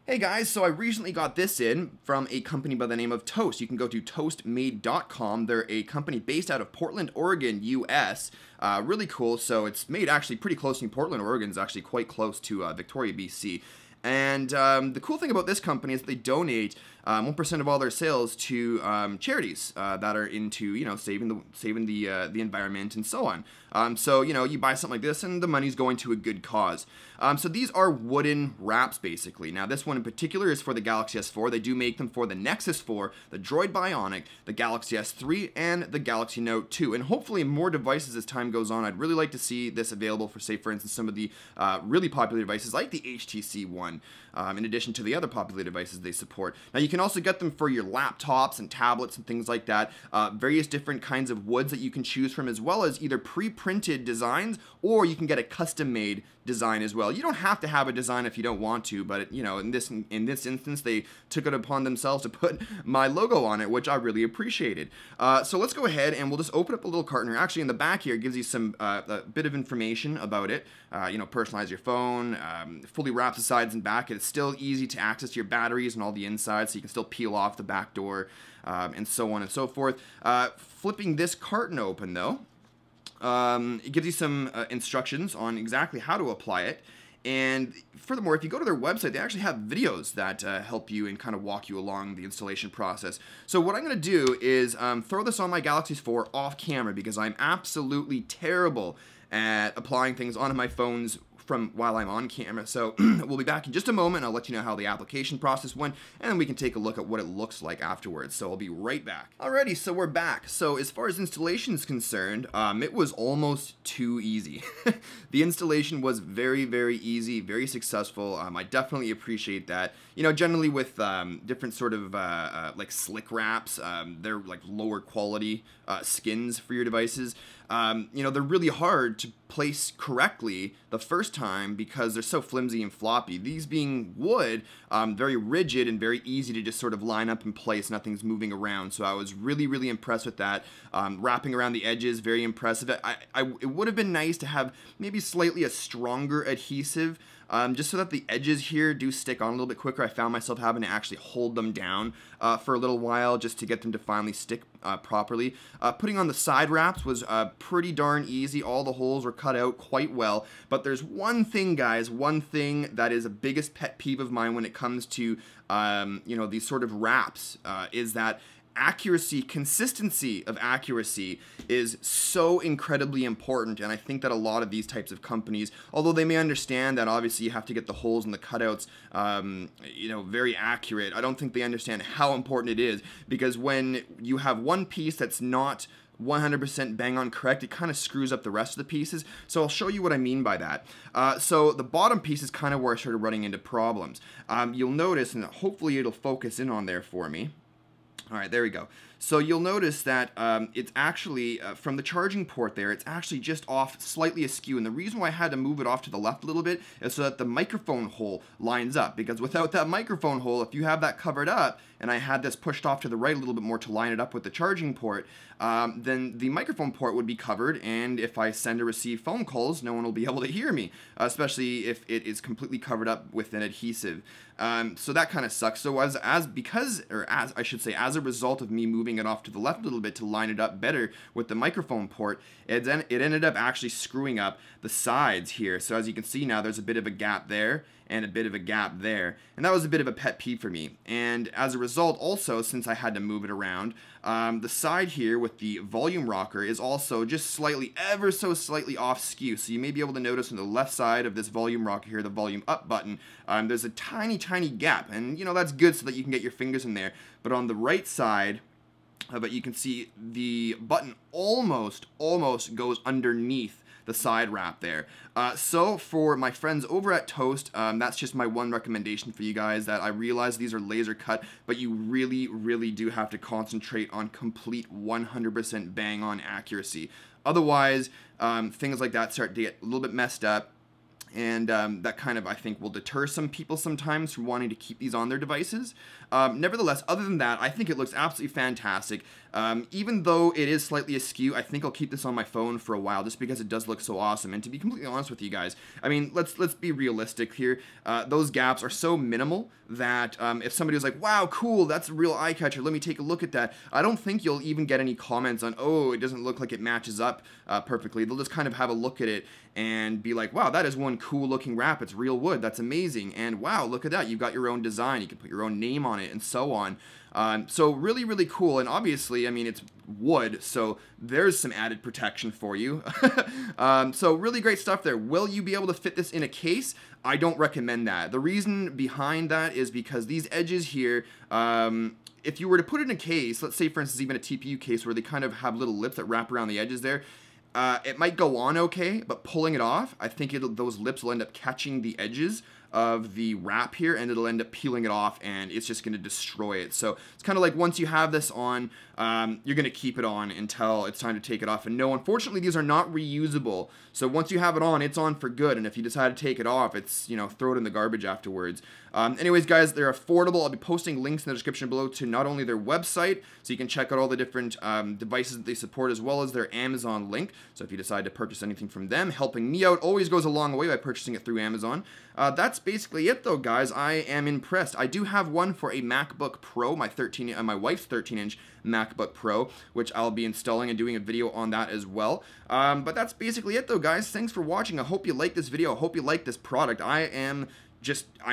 Hey guys, so I recently got this in from a company by the name of Toast. You can go to toastmade.com. They're a company based out of Portland, Oregon, US. Really cool. So it's made actually pretty close to me. Portland, Oregon is actually quite close to Victoria, BC. And the cool thing about this company is that they donate 1% of all their sales to charities that are into, saving the environment and so on. So you buy something like this and the money's going to a good cause. So these are wooden wraps basically. Now this one in particular is for the Galaxy S4. They do make them for the Nexus 4, the Droid Bionic, the Galaxy S3, and the Galaxy Note 2. And hopefully more devices as time goes on. I'd really like to see this available for, say, for instance, some of the really popular devices like the HTC One, in addition to the other popular devices they support. Now you can also get them for your laptops and tablets and things like that. Various different kinds of woods that you can choose from, as well as either pre-printed designs, or you can get a custom-made design as well. You don't have to have a design if you don't want to, but in this instance, they took it upon themselves to put my logo on it, which I really appreciated. So let's go ahead and we'll just open up a little carton here. Actually, in the back here, it gives you some a bit of information about it. Personalize your phone, fully wraps the sides and back. It's still easy to access your batteries and all the inside, so you can still peel off the back door, and so on and so forth. Flipping this carton open, though, it gives you some instructions on exactly how to apply it. And furthermore, if you go to their website, they actually have videos that help you and kind of walk you along the installation process. So what I'm going to do is throw this on my Galaxy 4 off camera, because I'm absolutely terrible at applying things onto my phones from while I'm on camera. So we'll be back in just a moment. I'll let you know how the application process went, and then we can take a look at what it looks like afterwards. So I'll be right back. Alrighty, so we're back. So as far as installation is concerned, it was almost too easy. The installation was very, very easy, very successful. I definitely appreciate that. Generally with different sort of like slick wraps, they're like lower quality skins for your devices. They're really hard to place correctly the first time because they're so flimsy and floppy. These being wood, very rigid and very easy to just sort of line up in place. Nothing's moving around. So I was really, really impressed with that. Wrapping around the edges, very impressive. It would have been nice to have maybe slightly a stronger adhesive, just so that the edges here do stick on a little bit quicker. I found myself having to actually hold them down for a little while just to get them to finally stick properly. Putting on the side wraps was pretty darn easy. All the holes were cut out quite well. But there's one thing, guys, one thing that is a biggest pet peeve of mine when it comes to these sort of wraps, is that accuracy, consistency of accuracy is so incredibly important. And I think that a lot of these types of companies, although they may understand that obviously you have to get the holes and the cutouts very accurate, I don't think they understand how important it is, because when you have one piece that's not 100% bang on correct, it kind of screws up the rest of the pieces. So I'll show you what I mean by that. So the bottom piece is kind of where I started running into problems. You'll notice, and hopefully it'll focus in on there for me. All right, there we go. So you'll notice that it's actually, from the charging port there, it's actually just off slightly askew. And the reason why I had to move it off to the left a little bit is so that the microphone hole lines up. Because without that microphone hole, if you have that covered up, and I had this pushed off to the right a little bit more to line it up with the charging port, then the microphone port would be covered, and if I send or receive phone calls, no one will be able to hear me, especially if it is completely covered up with an adhesive. So that kind of sucks. So as a result of me moving it off to the left a little bit to line it up better with the microphone port, it ended up actually screwing up the sides here. So as you can see now, there's a bit of a gap there and a bit of a gap there, and that was a bit of a pet peeve for me. And as a result, also, since I had to move it around, the side here with the volume rocker is also just slightly, ever so slightly off skew. So you may be able to notice on the left side of this volume rocker here, the volume up button, there's a tiny gap, and that's good so that you can get your fingers in there. But on the right side of it, you can see the button almost goes underneath the side wrap there. So for my friends over at Toast, that's just my one recommendation for you guys, that I realize these are laser cut, but you really, really do have to concentrate on complete 100% bang on accuracy. Otherwise, things like that start to get a little bit messed up. And that kind of, I think, will deter some people sometimes from wanting to keep these on their devices. Nevertheless, other than that, I think it looks absolutely fantastic. Even though it is slightly askew, I think I'll keep this on my phone for a while just because it does look so awesome. And to be completely honest with you guys, I mean, let's be realistic here. Those gaps are so minimal that if somebody was like, wow, cool, that's a real eye catcher, let me take a look at that, I don't think you'll even get any comments on, oh, it doesn't look like it matches up perfectly. They'll just kind of have a look at it and be like, wow, that is one cool looking wrap. It's real wood. That's amazing. And wow, look at that. You've got your own design. You can put your own name on it and so on. So really, really cool. And obviously, I mean, it's wood, so there's some added protection for you. So really great stuff there. Will you be able to fit this in a case? I don't recommend that. The reason behind that is because these edges here, if you were to put it in a case, let's say for instance even a TPU case where they kind of have little lips that wrap around the edges there, it might go on okay, but pulling it off, I think those lips will end up catching the edges of the wrap here, and it'll end up peeling it off, and it's just going to destroy it. So it's kind of like once you have this on, you're going to keep it on until it's time to take it off. And no, unfortunately, these are not reusable. So once you have it on, it's on for good. And if you decide to take it off, it's, you know, throw it in the garbage afterwards. Anyways, guys, they're affordable. I'll be posting links in the description below to not only their website, so you can check out all the different devices that they support, as well as their Amazon link. So if you decide to purchase anything from them, helping me out always goes a long way by purchasing it through Amazon. That's basically it, though, guys. I am impressed. I do have one for a MacBook Pro, my wife's 13-inch MacBook Pro, which I'll be installing and doing a video on that as well. But that's basically it, though, guys. Thanks for watching. I hope you like this video. I hope you like this product. I'm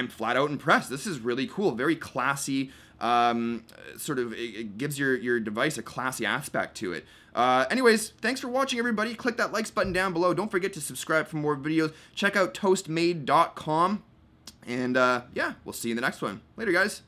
flat out impressed. This is really cool. Very classy. Sort of, it gives your device a classy aspect to it. Anyways, thanks for watching, everybody. Click that likes button down below. Don't forget to subscribe for more videos. Check out toastmade.com. And yeah, we'll see you in the next one. Later, guys.